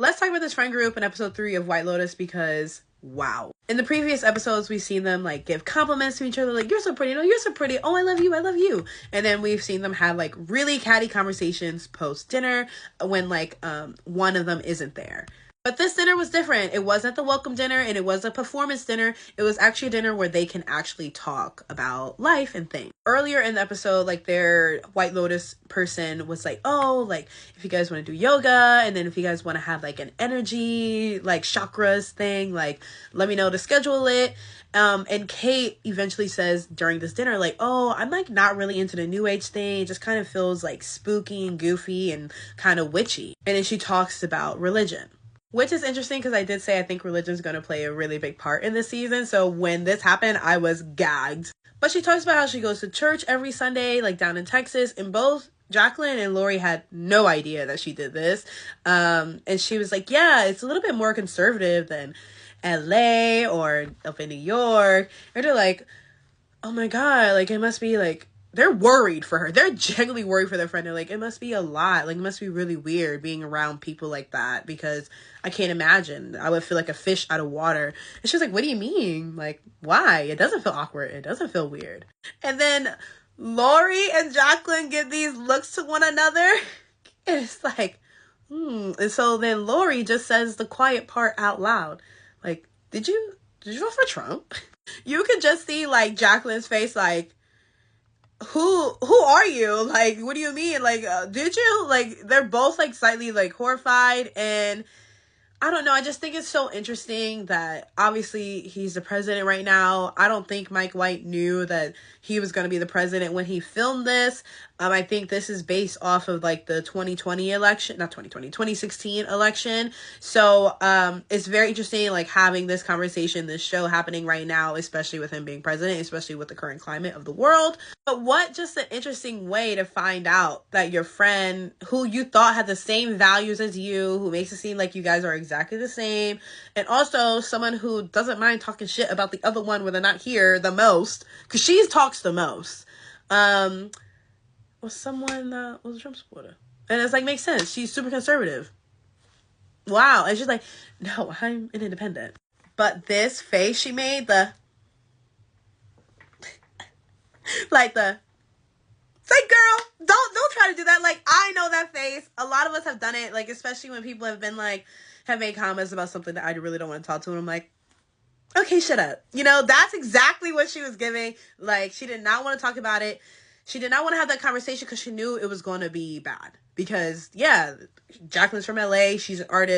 Let's talk about this friend group in episode 3 of White Lotus because wow. In the previous episodes, we've seen them like give compliments to each other, like, you're so pretty, no, you're so pretty, oh, I love you, I love you. And then we've seen them have like really catty conversations post dinner when like one of them isn't there. But this dinner was different. It wasn't the welcome dinner and it was a performance dinner. It was actually a dinner where they can actually talk about life and things. Earlier in the episode, like their White Lotus person was like, oh, like if you guys want to do yoga and then if you guys want to have like an energy, like chakras thing, like let me know to schedule it. And Kate eventually says during this dinner, like, oh, I'm like not really into the new age thing. It just kind of feels like spooky and goofy and kind of witchy. And then she talks about religion. Which is interesting because I did say I think religion is going to play a really big part in this season. So when this happened, I was gagged. But she talks about how she goes to church every Sunday, like down in Texas. And both Jacqueline and Lori had no idea that she did this. And she was like, yeah, it's a little bit more conservative than LA or up in New York. And they're like, oh my God, like it must be like, they're worried for her. They're genuinely worried for their friend. They're like, it must be a lot. Like, it must be really weird being around people like that because I can't imagine. I would feel like a fish out of water. And she was like, what do you mean? Like, why? It doesn't feel awkward. It doesn't feel weird. And then Lori and Jacqueline give these looks to one another. And it's like, And so then Lori just says the quiet part out loud. Like, did you vote for Trump? You could just see, like, Jacqueline's face, like, who are you? Like, what do you mean? Like, did you? Like, they're both like slightly like horrified, and I don't know. I just think it's so interesting that obviously he's the president right now. I don't think Mike White knew that he was going to be the president when he filmed this. I think this is based off of like the 2020 election, not 2016 election. So, it's very interesting, like having this conversation, this show happening right now, especially with him being president, especially with the current climate of the world. But what just an interesting way to find out that your friend who you thought had the same values as you, who makes it seem like you guys are exactly the same, and also someone who doesn't mind talking shit about the other one when they're not here the most, because she talks the most, was someone that was a Trump supporter. And it's like, makes sense. She's super conservative. Wow. And she's like, no, I'm an independent. But this face she made, like it's like, girl, don't try to do that. Like, I know that face. A lot of us have done it. Like, especially when people have been like, have made comments about something that I really don't want to talk to. And I'm like, okay, shut up. You know, that's exactly what she was giving. Like, she did not want to talk about it. She did not want to have that conversation because she knew it was going to be bad. Because, yeah, Jacqueline's from LA. She's an artist.